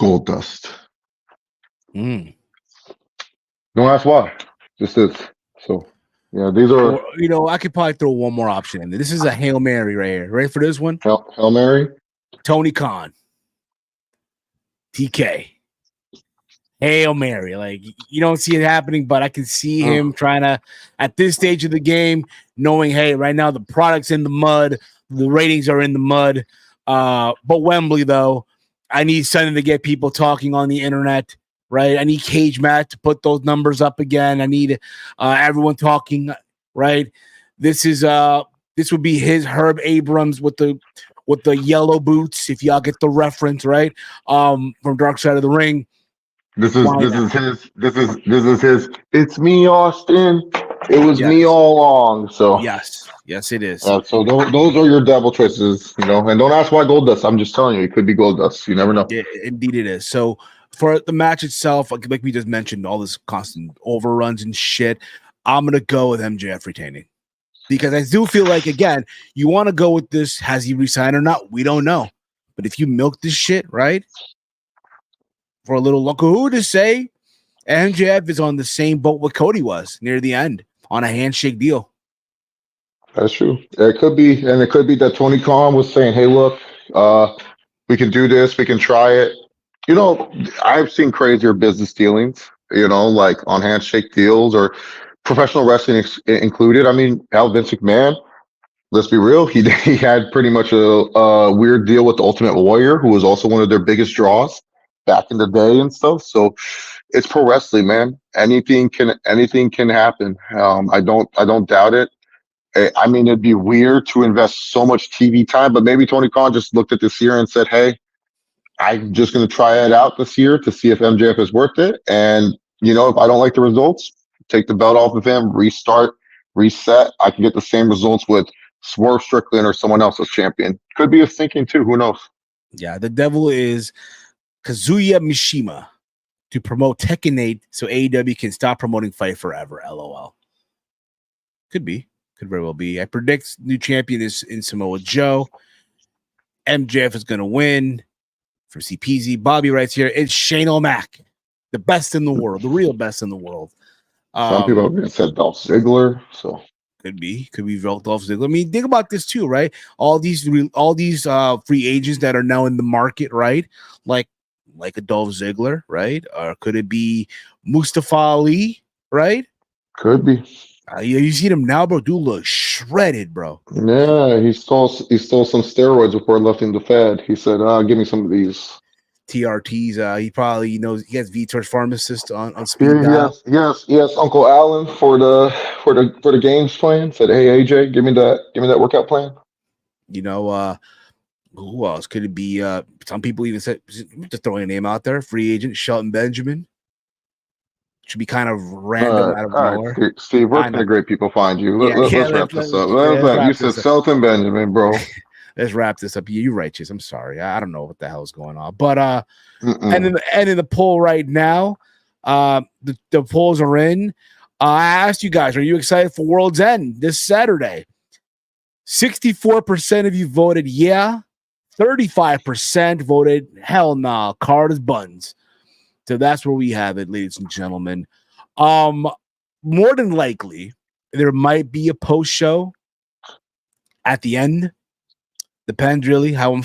Gold dust. Mm. Don't ask why. Just is. So, yeah, these are Or, I could probably throw one more option in there. This is a Hail Mary right here. Ready for this one? Hail Mary. Tony Khan. TK. Hail Mary. Like, you don't see it happening, but I can see him trying to, at this stage of the game, knowing, hey, right now the product's in the mud, the ratings are in the mud. But Wembley, though, I need something to get people talking on the internet, right? I need Cage Match to put those numbers up again. I need everyone talking, right? This would be his Herb Abrams with the yellow boots, if y'all get the reference, right? From Dark Side of the Ring. This is his. It's me, Austin. It was me all along. So yes, it is. So those are your devil choices, and don't ask why Gold Dust. I'm just telling you, it could be Gold Dust. You never know. Yeah, indeed, it is. So for the match itself, like we just mentioned, all this constant overruns and shit, I'm gonna go with MJF retaining because I do feel like, again, you want to go with this. Has he resigned or not? We don't know. But if you milk this shit, right, for a little longer, who to say MJF is on the same boat what Cody was near the end on a handshake deal? That's true. It could be that Tony Khan was saying, "Hey, look, we can do this. We can try it." I've seen crazier business dealings. Like on handshake deals or professional wrestling included. I mean, Vince McMahon. Let's be real. He had pretty much a weird deal with the Ultimate Warrior, who was also one of their biggest draws back in the day and stuff. So it's pro wrestling, man. Anything can happen. I don't doubt it. I mean, it'd be weird to invest so much TV time, but maybe Tony Khan just looked at this year and said, "Hey, I'm just going to try it out this year to see if MJF is worth it. And if I don't like the results, take the belt off of him, restart reset. I can get the same results with Swerve Strickland or someone else as champion. Could be a thinking too. Who knows? Yeah, the devil is Kazuya Mishima to promote Tekken 8 so AEW can stop promoting Fight Forever. LOL. Could be. Could very well be. I predict new champion is in Samoa Joe. MJF is going to win for CPZ. Bobby writes here, it's Shane O'Mac, the best in the world, the real best in the world. Some people have said Dolph Ziggler, so could be Dolph Ziggler. I mean, think about this too, right? All these free agents that are now in the market, right? Like a Dolph Ziggler, right? Or could it be Mustafa Ali, right? Could be. You see him now, bro. Dude looks shredded, bro. Yeah, he stole some steroids before lifting the Fed. He said, "Give me some of these TRTs." He probably knows he has Vitor's pharmacist on speed dial. Yes. Uncle Alan for the games plan said, "Hey AJ, give me that workout plan." You know, who else could it be? Some people even said, just throwing a name out there, free agent Shelton Benjamin. Should be kind of random out of nowhere. Right. Steve, where can the great people find you? Let's wrap this up. You said Shelton Benjamin, bro. Let's wrap this up. You're righteous. I'm sorry. I don't know what the hell is going on. But and in the poll right now, the polls are in. I asked you guys, are you excited for World's End this Saturday? 64% of you voted yeah. 35% voted hell nah. Card is buns. So that's where we have it, ladies and gentlemen. More than likely, there might be a post show at the end. Depends really how I'm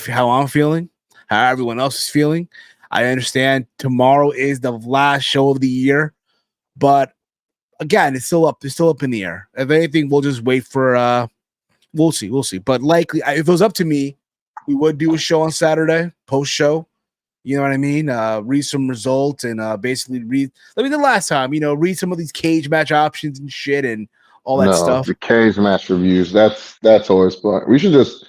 feeling, how everyone else is feeling. I understand tomorrow is the last show of the year, but again, it's still up in the air. If anything, we'll just wait for we'll see. But likely, if it was up to me, we would do a show on Saturday, post show. You know what I mean? Read some results and basically read. The last time, read some of these cage match options and shit and all that stuff. The cage match reviews. That's always fun. We should just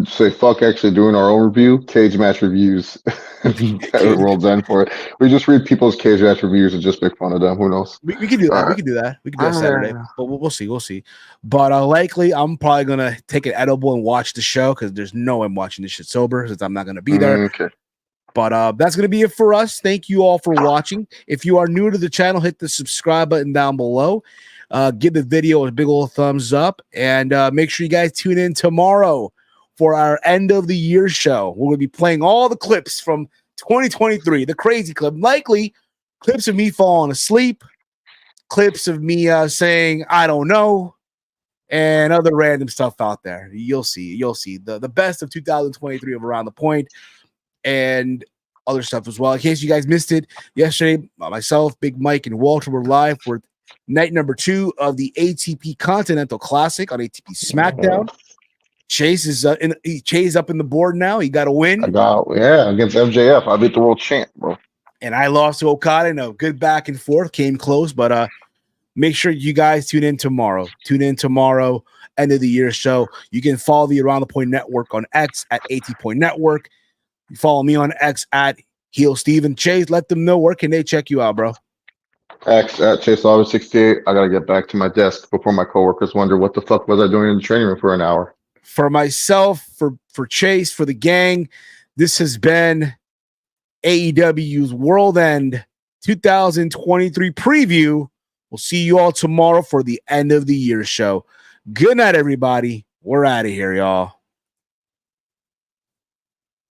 say fuck actually doing our own review. Cage match reviews. World's End for it. We just read people's cage match reviews and just make fun of them. Who knows? We can do that. Right. We can do that. We can do that Saturday. But we'll see. But likely, I'm probably gonna take an edible and watch the show because there's no way I'm watching this shit sober since I'm not gonna be there. Okay. But that's going to be it for us. Thank you all for watching. If you are new to the channel, hit the subscribe button down below. Give the video a big old thumbs up. And make sure you guys tune in tomorrow for our end of the year show. We're going to be playing all the clips from 2023, the crazy clip. Likely clips of me falling asleep, clips of me saying, I don't know, and other random stuff out there. You'll see. The best of 2023 of Around the Point. And other stuff as well. In case you guys missed it, yesterday, myself, Big Mike, and Walter were live for night number 2 of the ATP Continental Classic on ATP SmackDown. Chase is Chase up in the board now. He got a win. Against MJF. I beat the world champ, bro. And I lost to Okada in a good back and forth. Came close, but make sure you guys tune in tomorrow. End of the year show. You can follow the Around the Point Network on X at AT Point Network. You follow me on X at Heel Steven. Chase, let them know where can they check you out, bro. X at Chase68. I gotta get back to my desk before my coworkers wonder what the fuck was I doing in the training room for an hour. For myself, for Chase, for the gang, this has been AEW's World End 2023 preview. We'll see you all tomorrow for the end of the year show. Good night, everybody. We're out of here, y'all.